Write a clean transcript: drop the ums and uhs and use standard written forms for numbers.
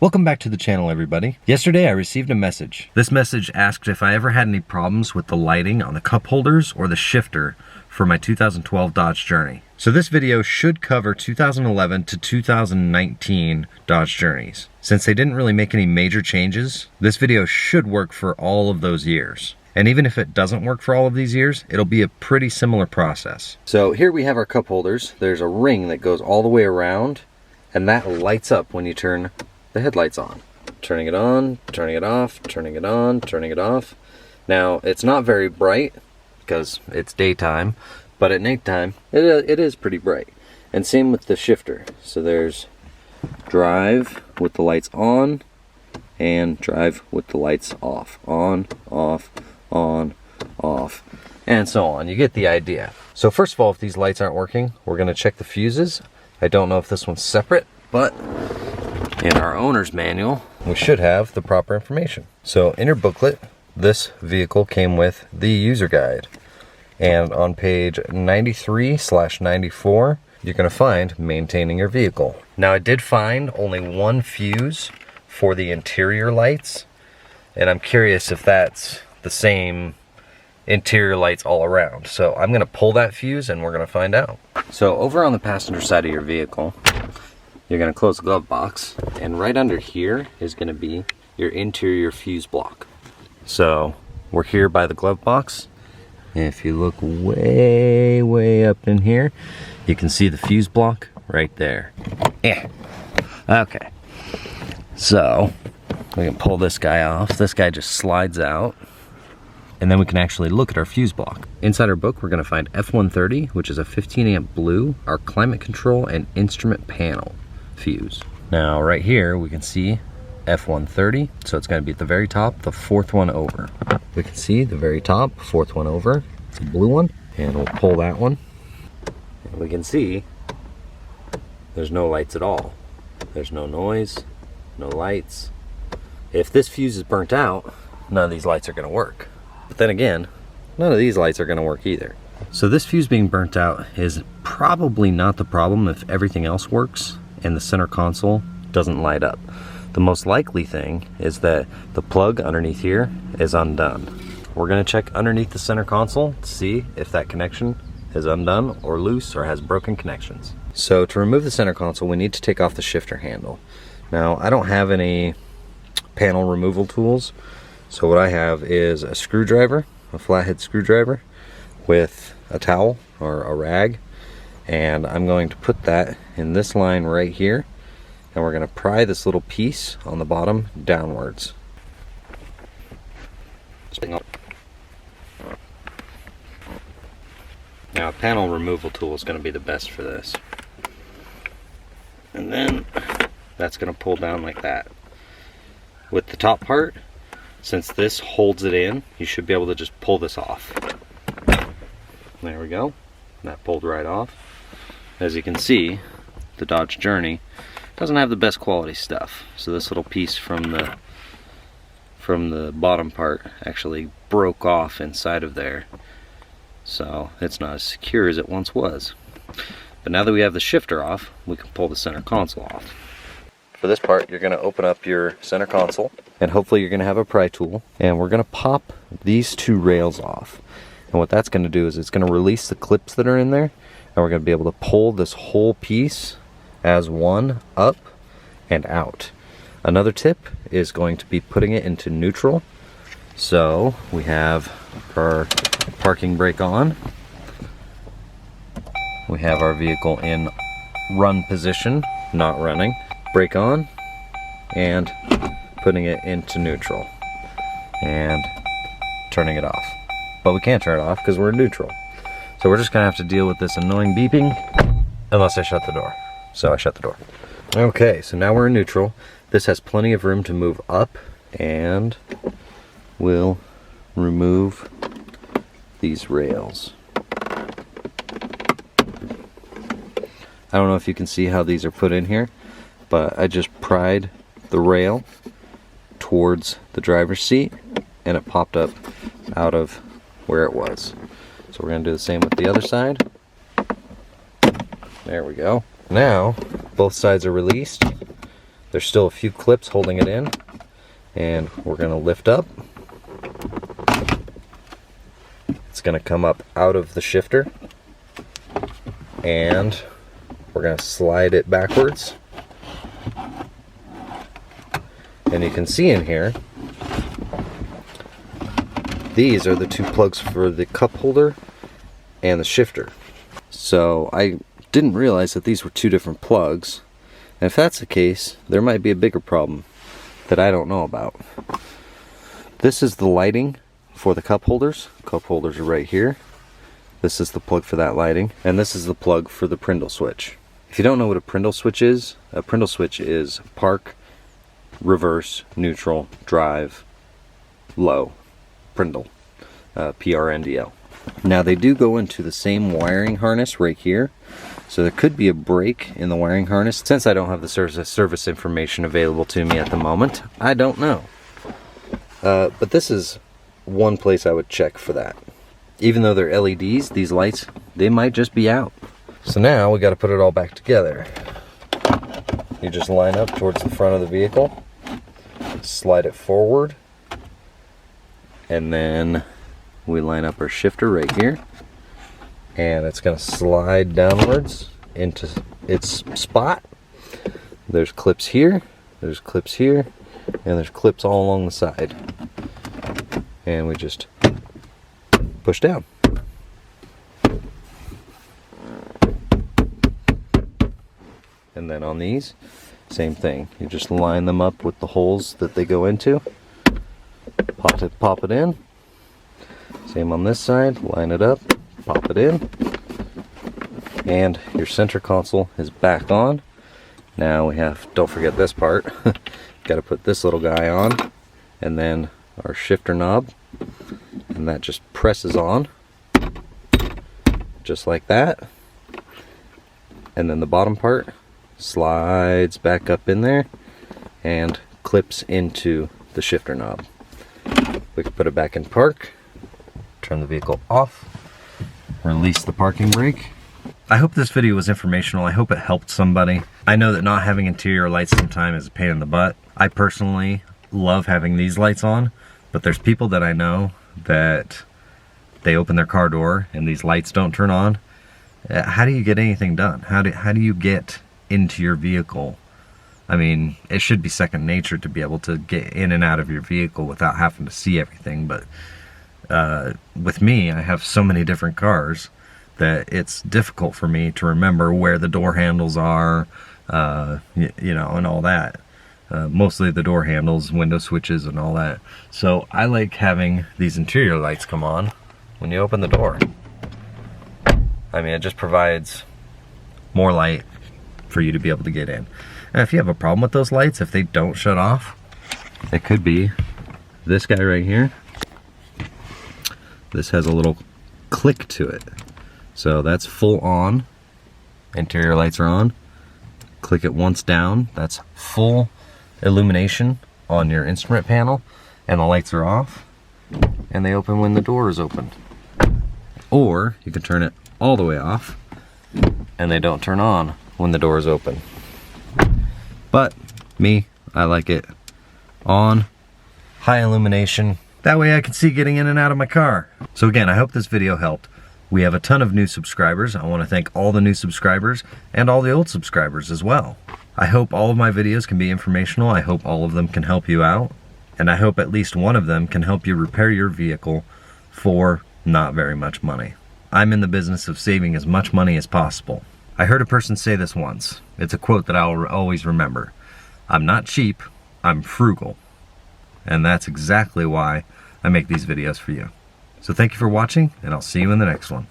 Welcome back to the channel, everybody. Yesterday I received a message. This message asked if I ever had any problems with the lighting on the cup holders or the shifter for my 2012 Dodge Journey. So this video should cover 2011 to 2019 Dodge Journeys. Since they didn't really make any major changes, this video should work for all of those years. And even if it doesn't work for all of these years, it'll be a pretty similar process. So here we have our cup holders. There's a ring that goes all the way around, and that lights up when you turn the headlights on. Turning it on, turning it off, turning it on, turning it off. Now, it's not very bright because it's daytime, but at nighttime, it is pretty bright. And same with the shifter. So there's drive with the lights on and drive with the lights off. On, off, on, off, and so on. You get the idea. So first of all, if these lights aren't working, we're gonna check the fuses. I don't know if this one's separate, but in our owner's manual, we should have the proper information. So in your booklet, this vehicle came with the user guide. And on page 93/94, you're gonna find maintaining your vehicle. Now I did find only one fuse for the interior lights, and I'm curious if that's the same interior lights all around. So I'm gonna pull that fuse and we're gonna find out. So over on the passenger side of your vehicle, you're gonna close the glove box, and right under here is gonna be your interior fuse block. So we're here by the glove box. And if you look way up in here, you can see the fuse block right there. Yeah. Okay. So we can pull this guy off. This guy just slides out, and then we can actually look at our fuse block. Inside our book, we're gonna find F130, which is a 15 amp blue, our climate control and instrument panel fuse. Now right here we can see F130, so it's going to be at the very top, the fourth one over. We can see the very top, fourth one over. It's a blue one, and we'll pull that one. And we can see there's no lights at all. There's no noise, no lights. If this fuse is burnt out, none of these lights are going to work. But then again, none of these lights are going to work either. So this fuse being burnt out is probably not the problem if everything else works and the center console doesn't light up. The most likely thing is that the plug underneath here is undone. We're gonna check underneath the center console to see if that connection is undone or loose or has broken connections. So to remove the center console, we need to take off the shifter handle. Now, I don't have any panel removal tools, so what I have is a screwdriver, a flathead screwdriver with a towel or a rag, and I'm going to put that in this line right here, and we're going to pry this little piece on the bottom downwards. Now a panel removal tool is going to be the best for this. And then that's going to pull down like that. With the top part, since this holds it in, you should be able to just pull this off. There we go. That pulled right off. As you can see, the Dodge Journey doesn't have the best quality stuff. So this little piece from the bottom part actually broke off inside of there. So it's not as secure as it once was. But now that we have the shifter off, we can pull the center console off. For this part, you're going to open up your center console, and hopefully you're going to have a pry tool, and we're going to pop these two rails off. And what that's going to do is it's going to release the clips that are in there, and we're going to be able to pull this whole piece as one up and out. Another tip is going to be putting it into neutral. So we have our parking brake on. We have our vehicle in run position, not running. Brake on, and putting it into neutral, and turning it off. But we can't turn it off because we're in neutral. So we're just gonna have to deal with this annoying beeping unless I shut the door. So I shut the door. Okay, so now we're in neutral. This has plenty of room to move up, and we'll remove these rails. I don't know if you can see how these are put in here, but I just pried the rail towards the driver's seat, and it popped up out of where it was. So we're going to do the same with the other side. There we go. Now, both sides are released. There's still a few clips holding it in, and we're going to lift up. It's going to come up out of the shifter, and we're going to slide it backwards. And you can see in here, these are the two plugs for the cup holder and the shifter. So I didn't realize that these were two different plugs. And if that's the case, there might be a bigger problem that I don't know about. This is the lighting for the cup holders. Cup holders are right here. This is the plug for that lighting, and this is the plug for the Prindle switch. If you don't know what a Prindle switch is park, reverse, neutral, drive, low. Prindle. PRNDL. Now they do go into the same wiring harness right here, so there could be a break in the wiring harness. Since I don't have the service information available to me at the moment, I don't know. But this is one place I would check for that. Even though they're LEDs, these lights, they might just be out. So now we got to put it all back together. You just line up towards the front of the vehicle, slide it forward, and then we line up our shifter right here, and it's going to slide downwards into its spot. There's clips here, there's clips here, and there's clips all along the side. And we just push down. And then on these, same thing. You just line them up with the holes that they go into. Pop it in. Same on this side. Line it up. Pop it in. And your center console is back on. Now we have, don't forget this part. Got to put this little guy on. And then our shifter knob. And that just presses on. Just like that. And then the bottom part slides back up in there and clips into the shifter knob. We can put it back in park, turn the vehicle off, release the parking brake. I hope this video was informational. I hope it helped somebody. I know that not having interior lights sometimes is a pain in the butt. I personally love having these lights on, but there's people that I know that they open their car door and these lights don't turn on. How do you get anything done? How do you get into your vehicle? I mean, it should be second nature to be able to get in and out of your vehicle without having to see everything, but with me, I have so many different cars that it's difficult for me to remember where the door handles are, you know, and all that. Mostly the door handles, window switches, and all that. So I like having these interior lights come on when you open the door. I mean, it just provides more light for you to be able to get in. And if you have a problem with those lights, if they don't shut off, it could be this guy right here. This has a little click to it. So that's full on. Interior lights are on. Click it once down. That's full illumination on your instrument panel. And the lights are off. And they open when the door is opened. Or you can turn it all the way off. And they don't turn on when the door is open. But me, I like it on, high illumination. That way I can see getting in and out of my car. So again, I hope this video helped. We have a ton of new subscribers. I want to thank all the new subscribers and all the old subscribers as well. I hope all of my videos can be informational. I hope all of them can help you out. And I hope at least one of them can help you repair your vehicle for not very much money. I'm in the business of saving as much money as possible. I heard a person say this once. It's a quote that I'll always remember. I'm not cheap, I'm frugal. And that's exactly why I make these videos for you. So thank you for watching, and I'll see you in the next one.